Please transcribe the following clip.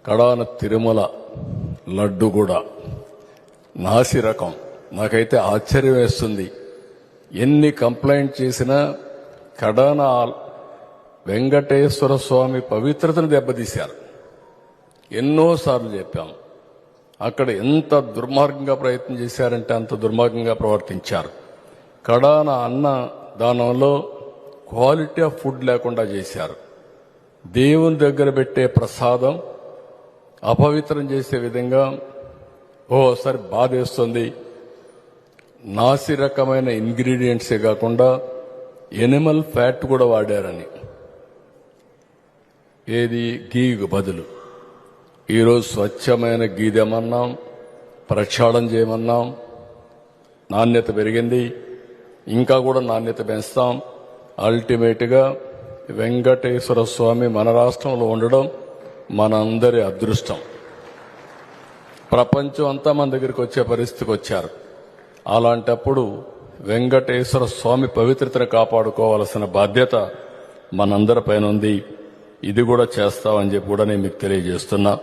కడాన తిరుమల లడ్డు కూడా నాసి రకం. నాకైతే ఆశ్చర్యం వేస్తుంది. ఎన్ని కంప్లైంట్ చేసినా కడాన వెంకటేశ్వర స్వామి పవిత్రతను దెబ్బతీశారు. ఎన్నోసార్లు చెప్పాం. అక్కడ ఎంత దుర్మార్గంగా ప్రయత్నం చేశారంటే అంత దుర్మార్గంగా ప్రవర్తించారు. కడాన అన్న దానంలో క్వాలిటీ ఆఫ్ ఫుడ్ లేకుండా చేశారు. దేవుని దగ్గర పెట్టే ప్రసాదం అపవిత్రం చేసే విధంగా ఓసారి బాధేస్తుంది. నాసి రకమైన ఇంగ్రీడియంట్సే కాకుండా ఎనిమల్ ఫ్యాట్ కూడా వాడారని. ఏది గీకు బదులు ఈరోజు స్వచ్ఛమైన గీ తెమన్నాం, ప్రక్షాళన చేయమన్నాం. నాణ్యత పెరిగింది, ఇంకా కూడా నాణ్యత పెంచుతాం. అల్టిమేట్గా వెంకటేశ్వర స్వామి మన రాష్ట్రంలో ఉండడం మనందరి అదృష్టం. ప్రపంచం అంతా మన దగ్గరికి వచ్చే పరిస్థితికి వచ్చారు. అలాంటప్పుడు వెంకటేశ్వర స్వామి పవిత్రతను కాపాడుకోవాల్సిన బాధ్యత మనందరిపైన ఉంది. ఇది కూడా చేస్తామని చెప్పి కూడా నేను మీకు తెలియజేస్తున్నా.